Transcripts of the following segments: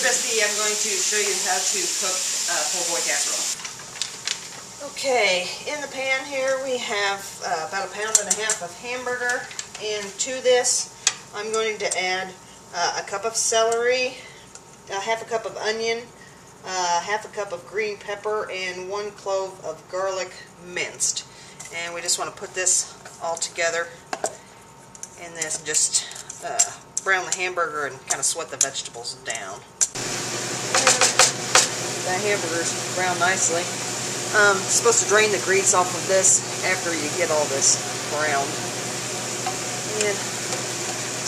today's recipe, I'm going to show you how to cook poor boy casserole. Okay, in the pan here we have about 1.5 pounds of hamburger, and to this I'm going to add a cup of celery, half a cup of onion, half a cup of green pepper, and 1 clove of garlic minced. And we just want to put this all together and then just brown the hamburger and kind of sweat the vegetables down. And the hamburger's browned nicely. Supposed to drain the grease off of this after you get all this browned. And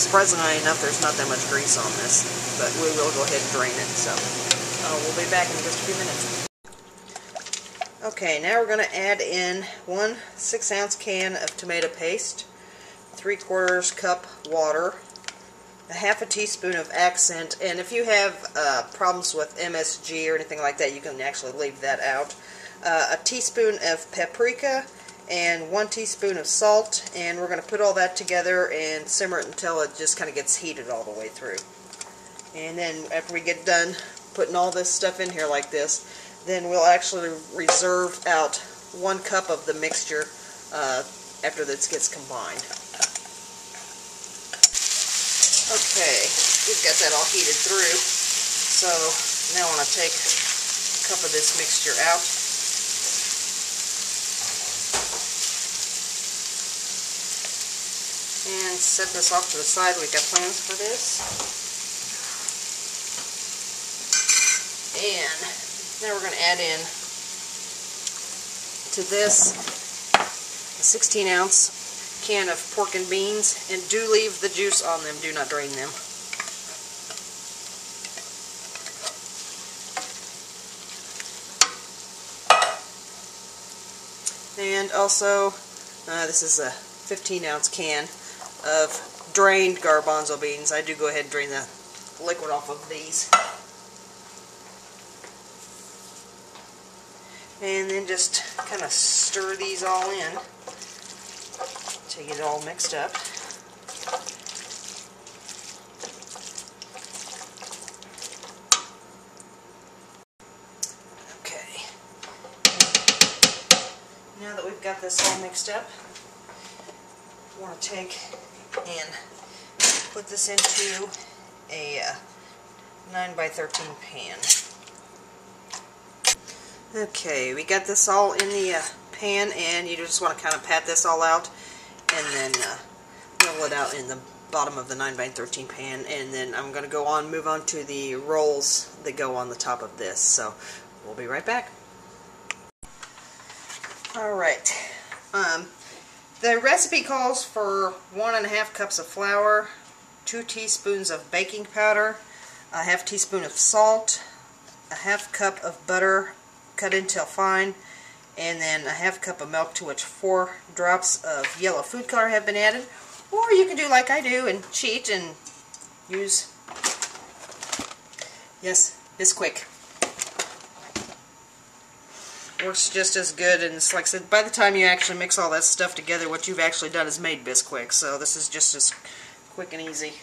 surprisingly enough, there's not that much grease on this, but we will go ahead and drain it. So we'll be back in just a few minutes. Okay, now we're going to add in 1 6-ounce can of tomato paste, 3/4 cup water, a half a teaspoon of accent, and if you have problems with MSG or anything like that, you can actually leave that out. A teaspoon of paprika and 1 teaspoon of salt, and we're going to put all that together and simmer it until it just kind of gets heated all the way through. And then after we get done putting all this stuff in here like this, then we'll actually reserve out 1 cup of the mixture after this gets combined. Okay, we've got that all heated through, so now I want to take a cup of this mixture out. And set this off to the side. We've got plans for this. And now we're going to add in to this a 16-ounce can of pork and beans, and do leave the juice on them, do not drain them. And also this is a 15-ounce can of drained garbanzo beans. I do go ahead and drain the liquid off of these. And then just kind of stir these all in to get it all mixed up. Okay. Now that we've got this all mixed up, I want to take and put this into a 9x13 pan. Okay, we got this all in the pan, and you just want to kind of pat this all out and then roll it out in the bottom of the 9x13 pan, and then I'm going to move on to the rolls that go on the top of this. So we'll be right back. Alright, the recipe calls for 1.5 cups of flour, 2 teaspoons of baking powder, a half teaspoon of salt, a half cup of butter cut until fine, and then a half cup of milk, to which 4 drops of yellow food color have been added. Or you can do like I do and cheat and use, yes, Bisquick. Works just as good, and it's like I said, by the time you actually mix all that stuff together, what you've actually done is made Bisquick, so this is just as quick and easy.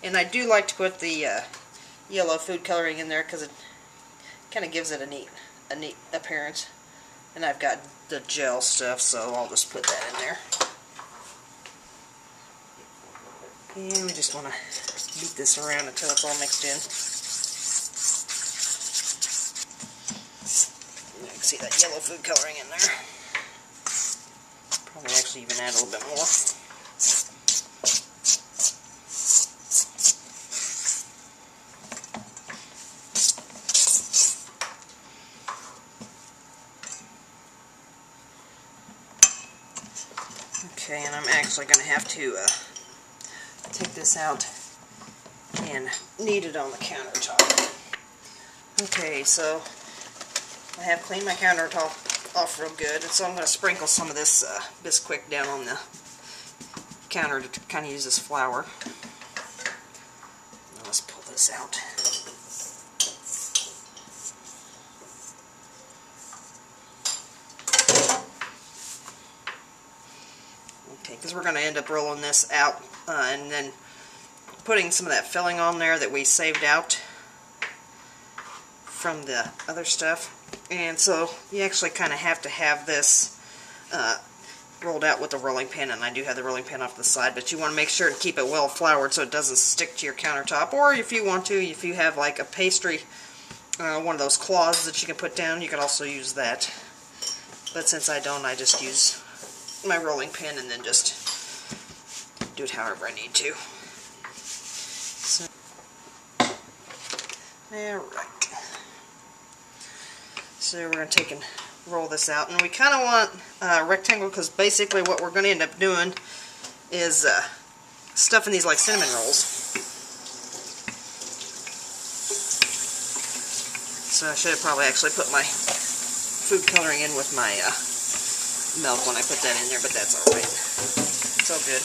And I do like to put the yellow food coloring in there because it kind of gives it a neat appearance. And I've got the gel stuff, so I'll just put that in there. And we just want to beat this around until it's all mixed in. You can see that yellow food coloring in there. Probably actually even add a little bit more. Okay, and I'm actually going to have to take this out and knead it on the countertop. Okay, so I have cleaned my countertop off real good, and so I'm going to sprinkle some of this Bisquick down on the counter to kind of use as flour. Now let's pull this out. Okay, because we're going to end up rolling this out and then putting some of that filling on there that we saved out from the other stuff. And so you actually kind of have to have this rolled out with the rolling pin, and I do have the rolling pin off the side, but you want to make sure to keep it well floured so it doesn't stick to your countertop. Or if you want to, if you have like a pastry, one of those cloths that you can put down, you can also use that. But since I don't, I just use my rolling pin and then just do it however I need to. So, alright. So we're going to take and roll this out. And we kind of want a rectangle because basically what we're going to end up doing is stuffing these like cinnamon rolls. So I should have probably actually put my food coloring in with my milk when I put that in there, but that's alright. It's all good.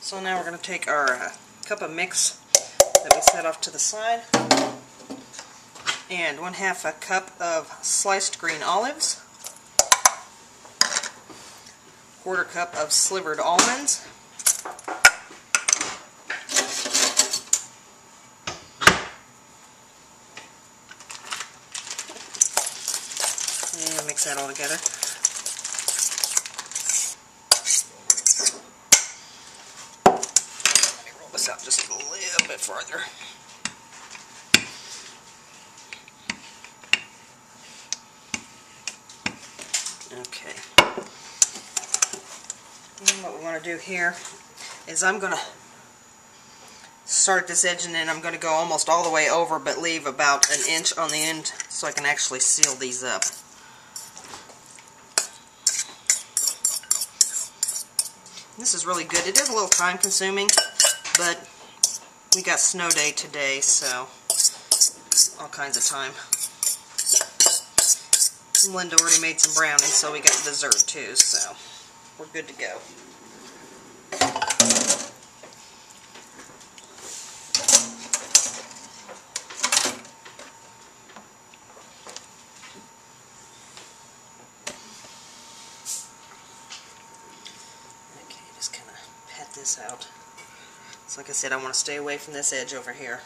So now we're going to take our cup of mix that we set off to the side, and 1/2 a cup of sliced green olives, 1/4 cup of slivered almonds, and mix that all together. Let me roll this out just a little bit farther. Okay. And what we want to do here is I'm going to start this edge, and then I'm going to go almost all the way over, but leave about 1 inch on the end so I can actually seal these up. This is really good. It is a little time consuming, but we got snow day today, so all kinds of time. Linda already made some brownies, so we got dessert too, so we're good to go. Okay, just kind of pat this out. So like I said, I want to stay away from this edge over here.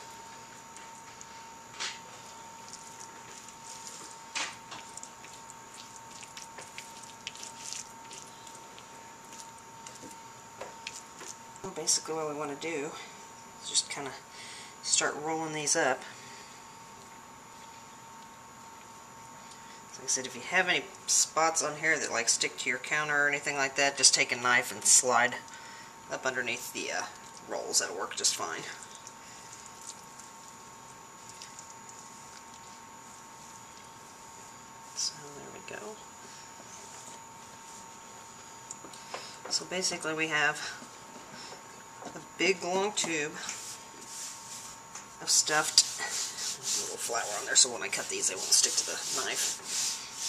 Basically what we want to do is just kind of start rolling these up. So like I said, if you have any spots on here that like stick to your counter or anything like that, just take a knife and slide up underneath the rolls. That'll work just fine. So there we go. So basically we have a big long tube of stuffed, there's a little flour on there so when I cut these they won't stick to the knife.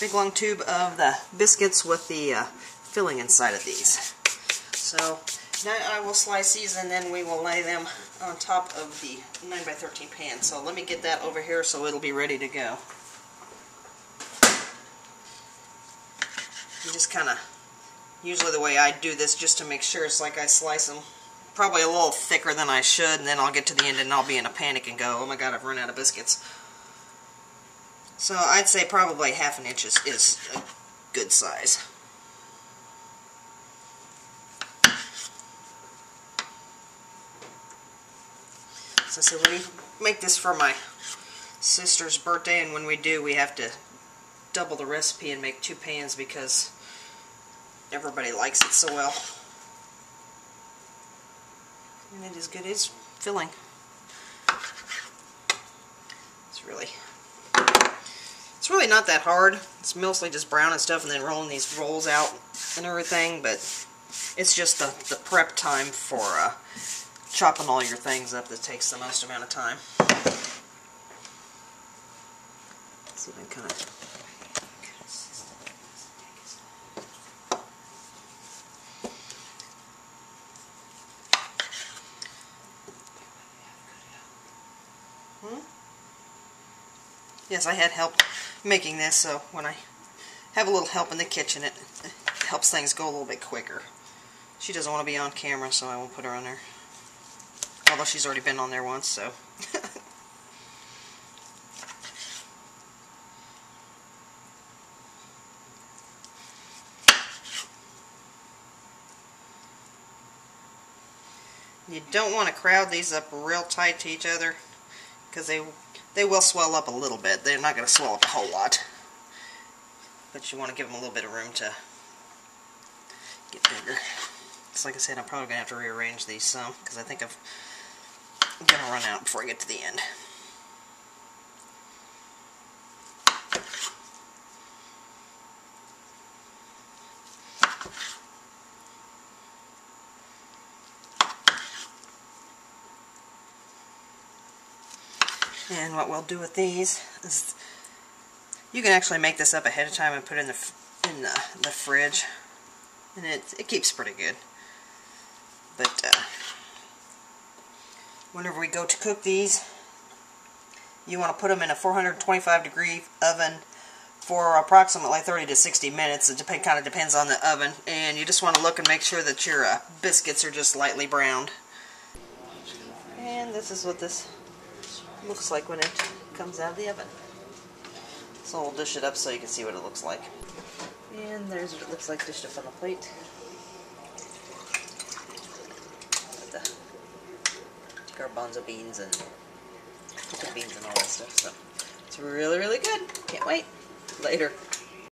Big long tube of the biscuits with the filling inside of these. So now I will slice these and then we will lay them on top of the 9x13 pan. So let me get that over here so it'll be ready to go. You just kind of, usually the way I do this just to make sure, it's like I slice them probably a little thicker than I should, and then I'll get to the end and I'll be in a panic and go, oh my god, I've run out of biscuits. So I'd say probably 1/2 inch is a good size. So I said, we make this for my sister's birthday, and when we do, we have to double the recipe and make 2 pans because everybody likes it so well. And it is good. It's filling. It's really not that hard. It's mostly just browning stuff and then rolling these rolls out and everything, but it's just the prep time for chopping all your things up that takes the most amount of time. So then kind of Yes, I had help making this, so when I have a little help in the kitchen, it helps things go a little bit quicker. She doesn't want to be on camera, so I won't put her on there. Although she's already been on there once, so. You don't want to crowd these up real tight to each other, because they will swell up a little bit. They're not going to swell up a whole lot. But you want to give them a little bit of room to get bigger. So like I said, I'm probably going to have to rearrange these some, because I think I'm going to run out before I get to the end. And what we'll do with these is, you can actually make this up ahead of time and put it in the fridge, and it keeps pretty good. But whenever we go to cook these, you want to put them in a 425-degree oven for approximately 30 to 60 minutes. It kind of depends on the oven, and you just want to look and make sure that your biscuits are just lightly browned. And this is what this looks like when it comes out of the oven. So we'll dish it up so you can see what it looks like. And there's what it looks like dished up on the plate. With the garbanzo beans and cooking beans and all that stuff. So it's really, really good. Can't wait. Later.